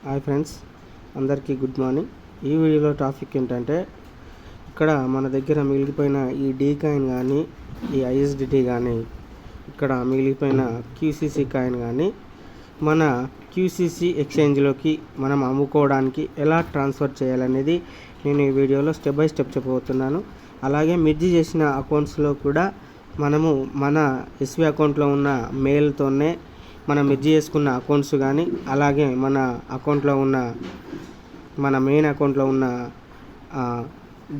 Hi friends, అందరికీ good morning. ఈ వీడియోలో టాపిక్ ఏంటంటే, ఇక్కడ మన దగ్గర మిగిలిపోయిన ఈ డీ కాయిన్ కానీ, ఈ ఐఎస్డిటీ కానీ, ఇక్కడ మిగిలిపోయిన క్యూసీసీ కాయిన్ కానీ మన క్యూసీసీ ఎక్స్చేంజ్లోకి మనం అమ్ముకోవడానికి ఎలా ట్రాన్స్ఫర్ చేయాలనేది నేను ఈ వీడియోలో స్టెప్ బై స్టెప్ చెప్పబోతున్నాను. అలాగే మెర్జ్ చేసిన అకౌంట్స్లో కూడా మనము మన ఎస్వి అకౌంట్లో ఉన్న మెయిల్తోనే మనం మెర్జ్ చేసుకున్న అకౌంట్స్ కానీ, అలాగే మన అకౌంట్లో ఉన్న మన మెయిన్ అకౌంట్లో ఉన్న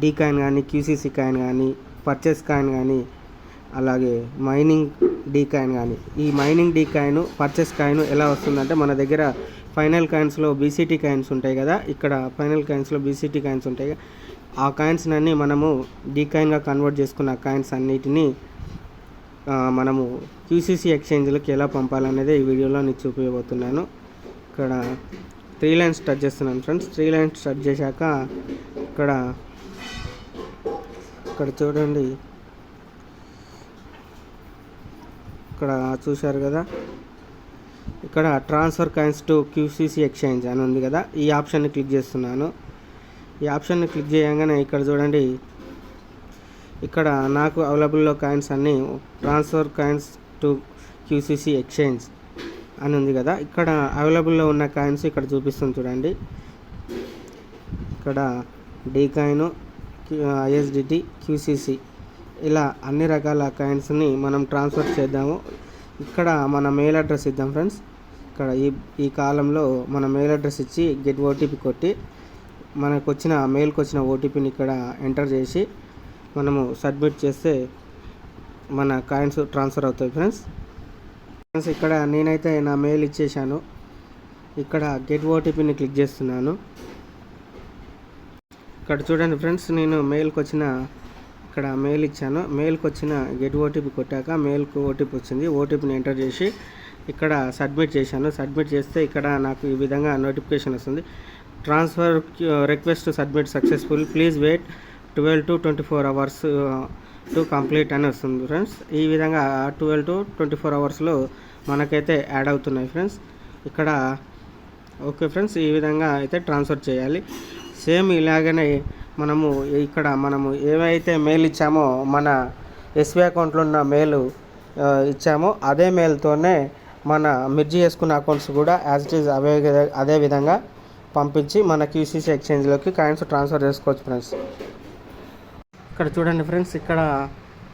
డీ కాయిన్ కానీ, క్యూసీసీ కాయిన్ కానీ, పర్చేస్ కాయిన్ కానీ, అలాగే మైనింగ్ డీ కాయిన్ కానీ, ఈ mining D coin, purchase coin ఎలా వస్తుందంటే, మన దగ్గర ఫైనల్ కాయిన్స్లో బీసీటీ కాయిన్స్ ఉంటాయి కదా, ఇక్కడ ఫైనల్ కాయిన్స్లో బీసీటీ కాయిన్స్ ఉంటాయి కదా, ఆ కాయిన్స్ అన్నీ మనము డీ కాయిన్గా కన్వర్ట్ చేసుకున్న కాయిన్స్ అన్నిటినీ మనము క్యూసీసీ ఎక్స్చేంజ్లోకి ఎలా పంపాలనేది ఈ వీడియోలో నేను చూపించబోతున్నాను. ఇక్కడ 3 లైన్స్ టచ్ చేస్తున్నాను ఫ్రెండ్స్. 3 లైన్స్ టచ్ చేశాక ఇక్కడ చూడండి, ఇక్కడ చూశారు కదా, ఇక్కడ transfer coins to QCC exchange అని ఉంది కదా, ఈ ఆప్షన్ని క్లిక్ చేస్తున్నాను. ఈ ఆప్షన్ని క్లిక్ చేయగానే ఇక్కడ చూడండి, ఇక్కడ నాకు అవైలబుల్లో కాయిన్స్ అన్నీ transfer coins to QCC exchange అని ఉంది కదా, ఇక్కడ అవైలబుల్లో ఉన్న కాయిన్స్ ఇక్కడ చూపిస్తుంది చూడండి. ఇక్కడ డీ కాయిన్, ఐఎస్డిటీ, క్యూసీసీ ఇలా అన్ని రకాల కాయిన్స్ని మనం ట్రాన్స్ఫర్ చేద్దాము. ఇక్కడ మన మెయిల్ అడ్రస్ ఇద్దాం ఫ్రెండ్స్. ఇక్కడ ఈ కాలంలో మన మెయిల్ అడ్రస్ ఇచ్చి గెట్ ఓటీపీ కొట్టి మనకు వచ్చిన మెయిల్కి వచ్చిన ఓటీపీని ఇక్కడ ఎంటర్ చేసి మనము సబ్మిట్ చేస్తే మన కాయిన్స్ ట్రాన్స్ఫర్ అవుతాయి ఫ్రెండ్స్. ఇక్కడ నేనైతే నా మెయిల్ ఇచ్చేసాను. ఇక్కడ గెట్ ఓటీపీని క్లిక్ చేస్తున్నాను. ఇక్కడ చూడండి ఫ్రెండ్స్, నేను ఇక్కడ మెయిల్ ఇచ్చాను. మెయిల్కి వచ్చిన గెట్ ఓటీపీ కొట్టాక మెయిల్కి ఓటీపీ వచ్చింది. ఓటీపీని ఎంటర్ చేసి ఇక్కడ సబ్మిట్ చేశాను. సబ్మిట్ చేస్తే ఇక్కడ నాకు ఈ విధంగా నోటిఫికేషన్ వస్తుంది. Transfer request submit successful, please wait 12 to 24 hours to complete అని వస్తుంది ఫ్రెండ్స్. ఈ విధంగా 12 to 24 hours మనకైతే యాడ్ అవుతున్నాయి ఫ్రెండ్స్. ఇక్కడ ఓకే ఫ్రెండ్స్, ఈ విధంగా అయితే ట్రాన్స్ఫర్ చేయాలి. సేమ్ ఇలాగనే మనము ఏవైతే మెయిల్ ఇచ్చామో, మన ఎస్వి అకౌంట్లో ఉన్న మెయిల్ ఇచ్చామో అదే మెయిల్తోనే మన మెర్జ్ చేసుకున్న అకౌంట్స్ కూడా యాజ్ ఇట్ ఈజ్ అదే విధంగా పంపించి మన క్యూసీసీ ఎక్స్చేంజ్లోకి కాయిన్స్ ట్రాన్స్ఫర్ చేసుకోవచ్చు ఫ్రెండ్స్. ఇక్కడ చూడండి ఫ్రెండ్స్, ఇక్కడ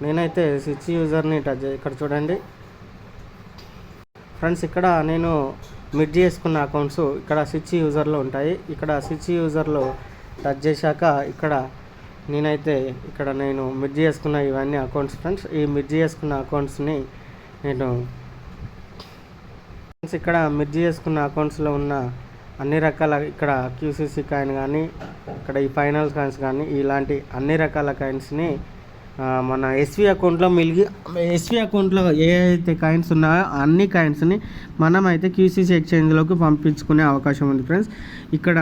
నేనైతే స్విచ్ యూజర్ని ఇక్కడ చూడండి ఫ్రెండ్స్, ఇక్కడ నేను మెర్జ్ చేసుకున్న అకౌంట్స్ ఇక్కడ స్విచ్ యూజర్లో ఉంటాయి. ఇక్కడ స్విచ్ యూజర్లో టచ్ చేశాక నేను మెర్జ్ చేసుకున్న ఇవన్నీ అకౌంట్స్ ఫ్రెండ్స్. ఈ మెర్జ్ చేసుకున్న అకౌంట్స్ని ఇక్కడ మెర్జ్ చేసుకున్న అకౌంట్స్లో ఉన్న అన్ని రకాల, ఇక్కడ క్యూసీసీ కాయిన్ కానీ, ఇక్కడ ఈ ఫైనల్ కాయిన్స్ కానీ, ఇలాంటి అన్ని రకాల కాయిన్స్ని మన ఎస్వి అకౌంట్లో ఏ అయితే కాయిన్స్ ఉన్నాయో అన్ని కాయిన్స్ని మనం అయితే క్యూసీసీ ఎక్స్చేంజ్లోకి పంపించుకునే అవకాశం ఉంది ఫ్రెండ్స్. ఇక్కడ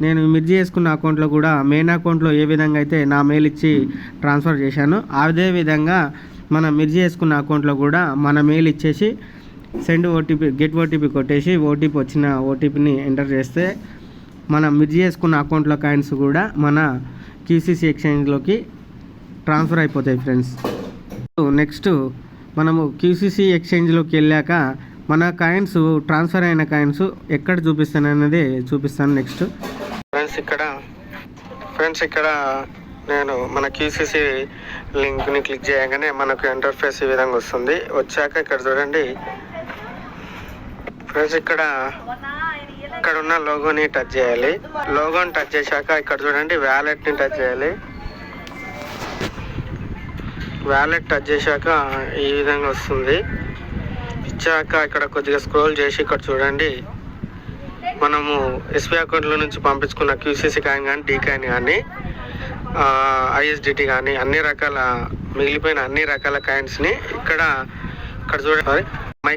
నేను మెర్జ్ చేసుకున్న అకౌంట్లో కూడా మెయిన్ అకౌంట్లో ఏ విధంగా అయితే నా మెయిల్ ఇచ్చి ట్రాన్స్ఫర్ చేశానో అదే విధంగా మనం మెర్జ్ చేసుకున్న అకౌంట్లో కూడా మన మెయిల్ ఇచ్చేసి సెండ్ ఓటీపీ, గెట్ ఓటీపీ కొట్టేసి వచ్చిన ఓటీపీని ఎంటర్ చేస్తే మనం మెర్జ్ చేసుకున్న అకౌంట్లో కాయిన్స్ కూడా మన క్యూసీసీ ఎక్స్చేంజ్లోకి ట్రాన్స్ఫర్ అయిపోతాయి ఫ్రెండ్స్. నెక్స్ట్ మనము క్యూసీసీ ఎక్స్చేంజ్లోకి వెళ్ళాక మన కాయిన్స్ ట్రాన్స్ఫర్ అయిన కాయిన్స్ ఎక్కడ చూపిస్తాను నెక్స్ట్ ఫ్రెండ్స్. ఇక్కడ నేను మన క్యూసీసీ లింక్ని క్లిక్ చేయగానే మనకు ఇంటర్ఫేస్ ఈ విధంగా వస్తుంది. వచ్చాక ఇక్కడ చూడండి ఫ్రెండ్స్, ఇక్కడ ఉన్న లోగోని టచ్ చేయాలి. లోగోని టచ్ చేశాక ఇక్కడ చూడండి వ్యాలెట్ని టచ్ చేయాలి. వ్యాలెట్ టచ్ చేశాక ఈ విధంగా వస్తుంది. ఇచ్చాక ఇక్కడ కొద్దిగా స్క్రోల్ చేసి ఇక్కడ చూడండి, మనము ఎస్బీ అకౌంట్లో నుంచి పంపించుకున్న క్యూసీసీ కాయిన్ కానీ, డీ కాయిన్ కానీ, ఐఎస్డిటీ కానీ మిగిలిపోయిన అన్ని రకాల కాయిన్స్ని ఇక్కడ చూడండి, మై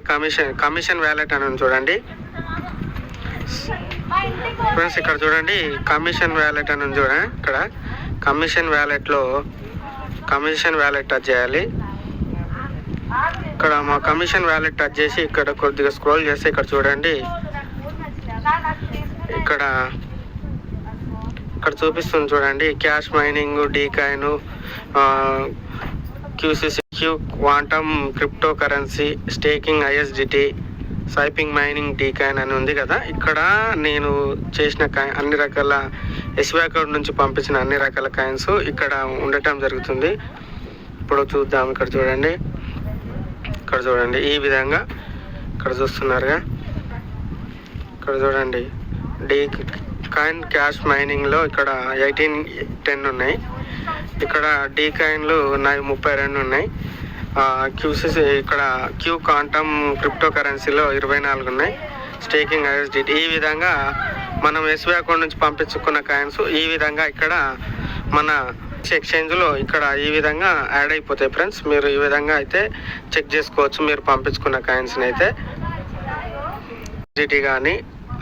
కమిషన్ వ్యాలెట్ అని చూడండి ఫ్రెండ్స్. ఇక్కడ చూడండి కమిషన్ వ్యాలెట్ అని చూడండి. ఇక్కడ కమిషన్ వ్యాలెట్ టచ్ చేయాలి. ఇక్కడ మా కమిషన్ వ్యాలెట్ టచ్ చేసి ఇక్కడ కొద్దిగా స్క్రోల్ చేస్తే ఇక్కడ చూడండి ఇక్కడ చూపిస్తుంది చూడండి, క్యాష్ మైనింగ్, డీకాయిన్, క్యూసిసిక్యూ, quantum crypto currency, staking ISDT, సైపింగ్ మైనింగ్, డీకాయిన్ అని ఉంది కదా. ఇక్కడ నేను చేసిన అన్ని రకాల ఎస్బీఐ అకౌంట్ నుంచి పంపించిన అన్ని రకాల కాయిన్స్ ఇక్కడ ఉండటం జరుగుతుంది. ఇప్పుడు చూద్దాం. ఇక్కడ చూడండి ఈ విధంగా ఇక్కడ చూస్తున్నారుగా. ఇక్కడ చూడండి డీ కాయిన్ క్యాష్ మైనింగ్లో ఇక్కడ 1810 ఉన్నాయి. ఇక్కడ డీ కాయిన్లు 32 ఉన్నాయి. క్యూసిసి ఇక్కడ క్యూ క్వాంటమ్ క్రిప్టో కరెన్సీలో 24 ఉన్నాయి. Staking ISDT. ఈ విధంగా మనం ఎస్బీఐ అకౌంట్ నుంచి పంపించుకున్న కాయిన్స్ ఈ విధంగా ఇక్కడ మన ఎక్స్చేంజ్లో ఇక్కడ ఈ విధంగా యాడ్ అయిపోతాయి ఫ్రెండ్స్. మీరు ఈ విధంగా అయితే చెక్ చేసుకోవచ్చు మీరు పంపించుకున్న కాయిన్స్ని అయితే. జిటి కానీ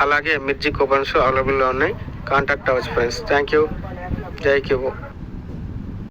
అలాగే మిర్జీ కూపన్స్ అవైలబుల్లో ఉన్నాయి. కాంటాక్ట్ అవ్వచ్చు ఫ్రెండ్స్. Thank you. జై క్యూబో.